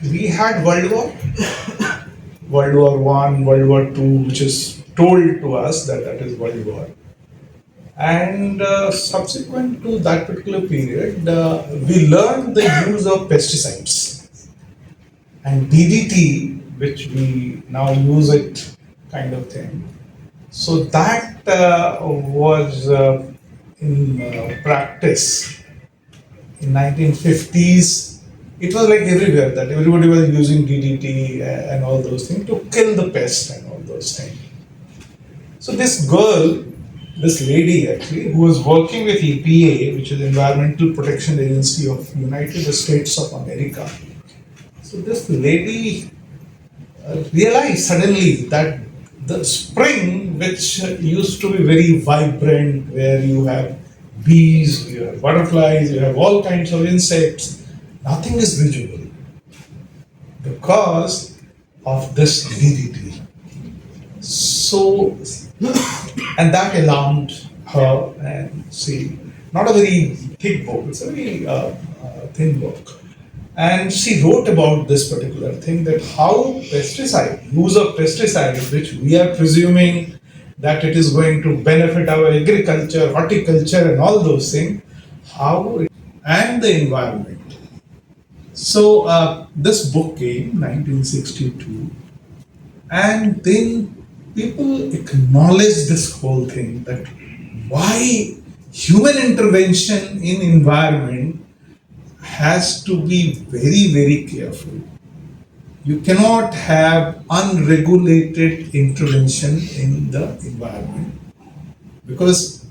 We had World War One, World War Two, which is told to us that that is World War. And subsequent to that particular period, we learned the use of pesticides and DDT, which we now use it, kind of thing. So that was in practice in 1950s. It was like everywhere that everybody was using DDT and all those things to kill the pest and all those things. So this girl, this lady actually, who was working with EPA, which is Environmental Protection Agency of United States of America. So this lady realized suddenly that the spring, which used to be very vibrant, where you have bees, you have butterflies, you have all kinds of insects, nothing is visible because of this DDT. So, and that alarmed her, and she, not a very thick book, it's a very thin book. And she wrote about this particular thing, that how use of pesticide, which we are presuming that it is going to benefit our agriculture, horticulture, and all those things, and the environment. So this book came 1962, and then people acknowledge this whole thing, that why human intervention in environment has to be very, very careful. You cannot have unregulated intervention in the environment, because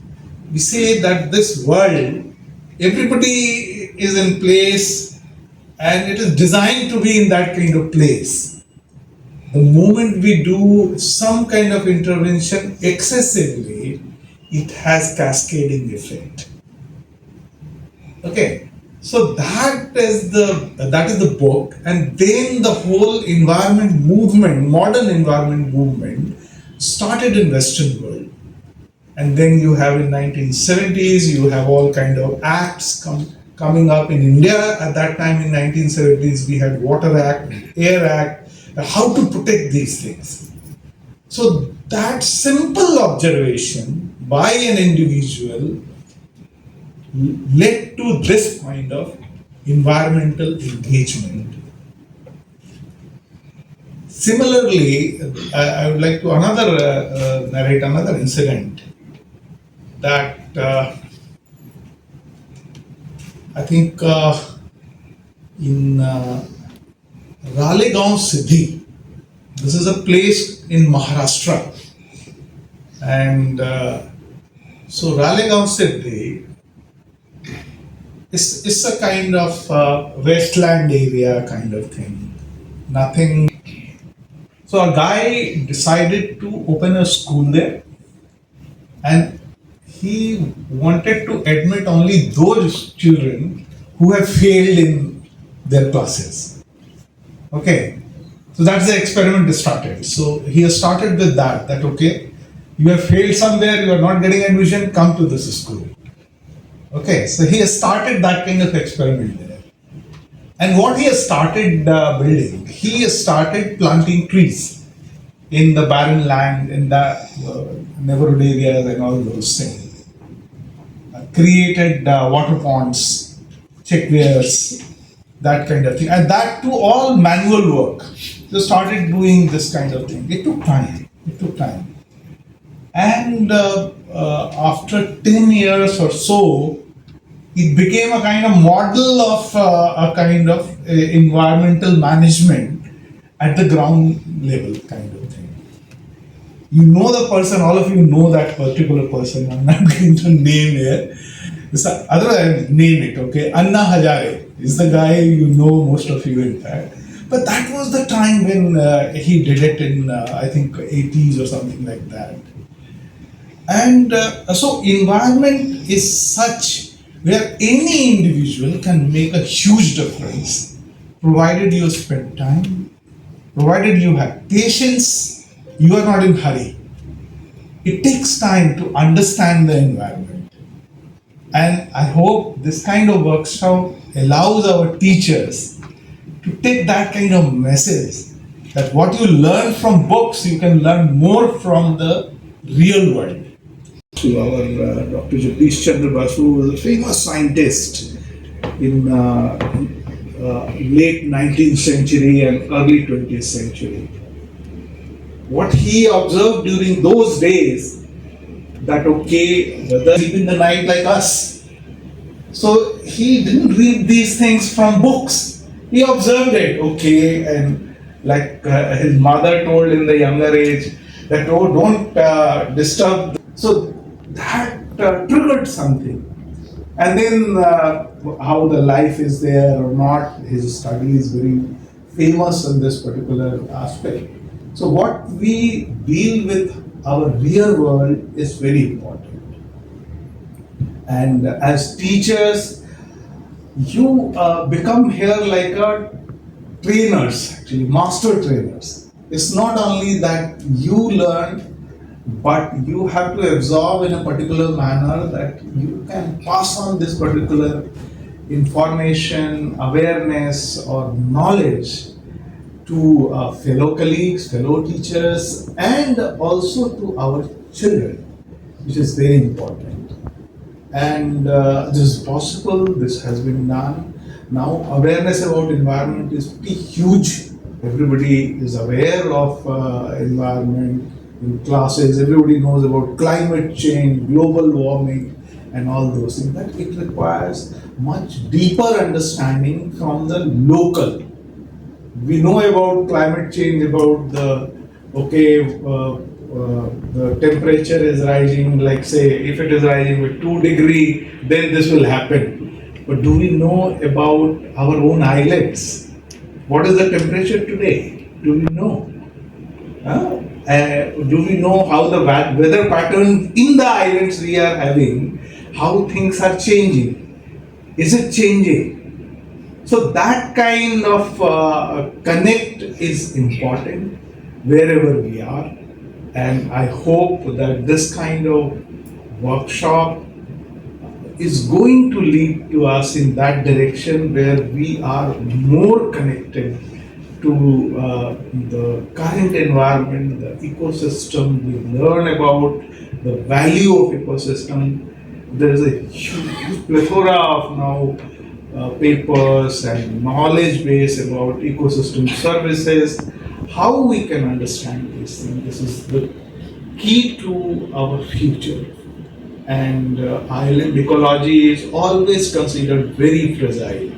we say that this world, everybody is in place and it is designed to be in that kind of place. The moment we do some kind of intervention excessively, it has cascading effect. Okay, so that is the book, and then the whole environment movement, modern environment movement, started in Western world, and then you have in 1970s you have all kind of acts coming up in India. At that time in 1970s we had Water Act, Air Act, how to protect these things. So that simple observation by an individual led to this kind of environmental engagement. Similarly, I would like to narrate another incident that I think in Ralegaon Siddhi, this is a place in Maharashtra, and so Ralegaon Siddhi it's a kind of wasteland area kind of thing. Nothing. So a guy decided to open a school there, and he wanted to admit only those children who have failed in their classes. Okay. So that's the experiment started. So he has started with that, okay, you have failed somewhere, you are not getting admission, come to this school. Okay, so he has started that kind of experiment there. And what he has started building, he has started planting trees in the barren land, in the neighborhood areas and all those things. Created water ponds, checkwares, that kind of thing. And that too all manual work. So started doing this kind of thing. It took time. And after 10 years or so, it became a kind of model of a kind of environmental management at the ground level kind of thing. You know the person, all of you know that particular person. I'm not going to name here. Otherwise, name it, okay? Anna Hazare is the guy, you know, most of you in fact. But that was the time when he did it in, I think, 80s or something like that. And so environment is such where any individual can make a huge difference, provided you spend time, provided you have patience, you are not in hurry. It takes time to understand the environment. And I hope this kind of workshop allows our teachers to take that kind of message that what you learn from books, you can learn more from the real world. To our Dr. Jagdish Chandra Basu, who was a famous scientist in late 19th century and early 20th century. What he observed during those days, that okay, whether sleep in the night like us. So he didn't read these things from books. He observed it, okay, and like his mother told in the younger age that oh, don't disturb. So that triggered something. And then how the life is there or not, his study is very famous in this particular aspect. So what we deal with our real world is very important. And as teachers, you become here like a trainers, actually master trainers. It's not only that you learn, but you have to absorb in a particular manner that you can pass on this particular information, awareness, or knowledge to fellow colleagues, fellow teachers, and also to our children, which is very important. And this is possible, this has been done. Now, awareness about environment is pretty huge. Everybody is aware of environment in classes, everybody knows about climate change, global warming, and all those things. But it requires much deeper understanding from the local. We know about climate change, about the the temperature is rising, like say if it is rising with 2 degree, then this will happen. But do we know about our own islands? What is the temperature today? Do we know? Do we know how the weather pattern in the islands we are having, how things are changing? Is it changing? So that kind of connect is important wherever we are, and I hope that this kind of workshop is going to lead to us in that direction where we are more connected to the current environment, the ecosystem. We learn about the value of ecosystem. There is a huge plethora of now papers and knowledge base about ecosystem services, how we can understand these things. This is the key to our future. And island ecology is always considered very fragile.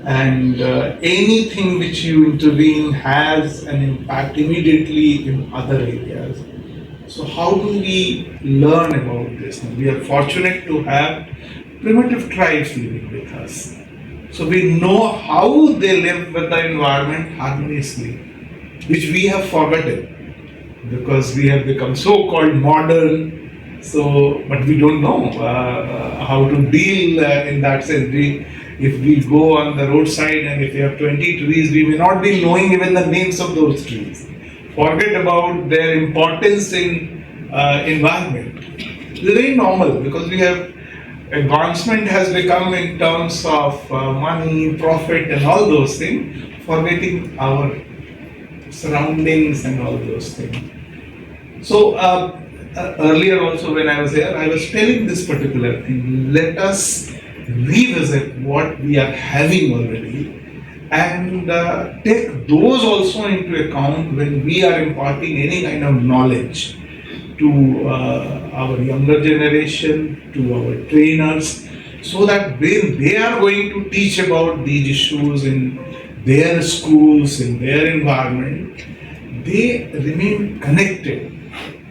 And anything which you intervene has an impact immediately in other areas. So how do we learn about this? We are fortunate to have primitive tribes living with us. So we know how they live with the environment harmoniously, which we have forgotten because we have become so-called modern. So, but we don't know how to deal in that sense. If we go on the roadside and if we have 20 trees, we may not be knowing even the names of those trees. Forget about their importance in environment. It's very normal because we have advancement has become in terms of money, profit, and all those things, forgetting our surroundings and all those things. So earlier also when I was here, I was telling this particular thing. Let us revisit what we are having already and take those also into account when we are imparting any kind of knowledge to our younger generation, to our trainers, so that when they are going to teach about these issues in their schools, in their environment, they remain connected.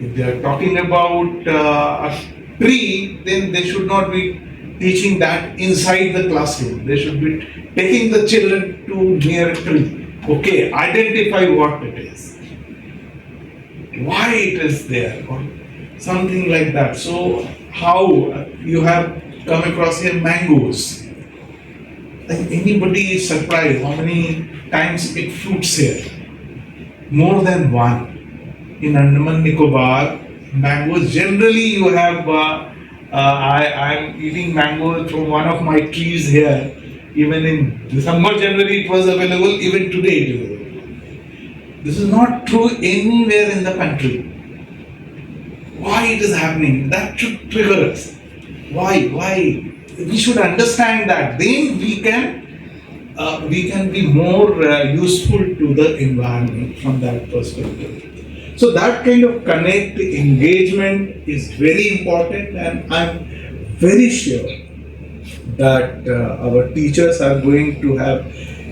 If they are talking about a tree, then they should not be teaching that inside the classroom. They should be taking the children to near a tree. Okay, identify what it is, why it is there, or something like that. So, how you have come across here mangoes. Like anybody is surprised how many times it fruits here? More than one. In Andaman Nicobar, mangoes generally you have. I'm eating mangoes from one of my trees here. Even in December, January it was available, even today it is available. This is not true anywhere in the country. Why it is happening? That should trigger us. Why? Why? We should understand that. Then we can be more useful to the environment from that perspective. So that kind of connect engagement is very important, and I'm very sure that our teachers are going to have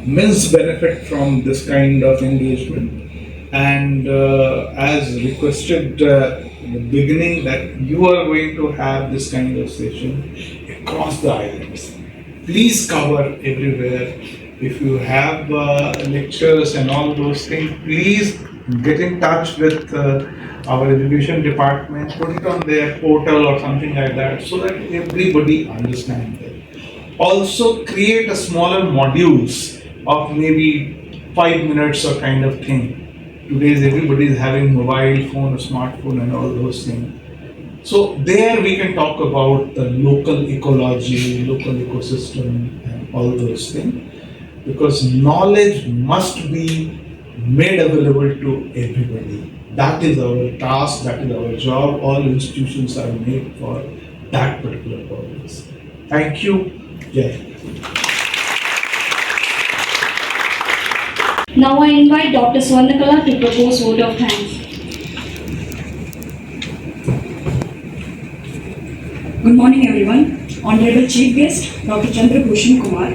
immense benefit from this kind of engagement. And as requested in the beginning, that you are going to have this kind of session across the islands. Please cover everywhere. If you have lectures and all those things, please get in touch with our education department, put it on their portal or something like that, so that everybody understands it. Also create a smaller modules of maybe 5 minutes or kind of thing. Today's everybody is having mobile phone or smartphone and all those things. So there we can talk about the local ecology, local ecosystem and all those things, because knowledge must be made available to everybody. That is our task, that is our job. All institutions are made for that particular purpose. Thank you. Jai. Now I invite Dr. Swarnakala to propose vote of thanks. Good morning everyone. Honorable Chief Guest, Dr. Chandra Bhushan Kumar,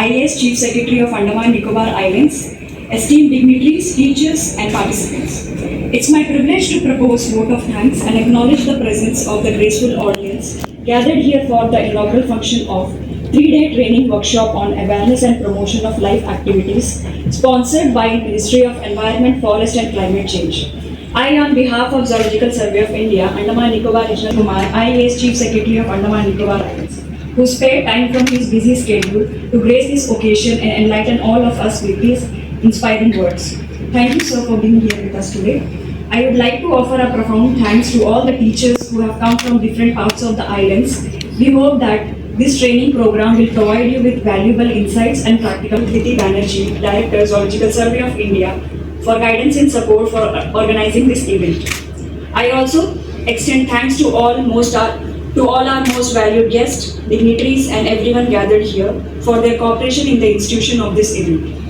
IAS Chief Secretary of Andaman Nicobar Islands, esteemed dignitaries, teachers and participants. It's my privilege to propose vote of thanks and acknowledge the presence of the graceful audience gathered here for the inaugural function of 3-day training workshop on awareness and promotion of life activities sponsored by Ministry of Environment, Forest and Climate Change. I, on behalf of Zoological Survey of India, Andaman Nicobar Regional Kumar, IAS Chief Secretary of Andaman Nicobar Islands, who spared time from his busy schedule to grace this occasion and enlighten all of us with these inspiring words. Thank you, sir, for being here with us today. I would like to offer a profound thanks to all the teachers who have come from different parts of the islands. We hope that this training program will provide you with valuable insights and practical. Viti Banerjee, Director, Zoological Survey of India, for guidance and support for organizing this event. I also extend thanks to all our most valued guests, dignitaries and everyone gathered here for their cooperation in the institution of this event.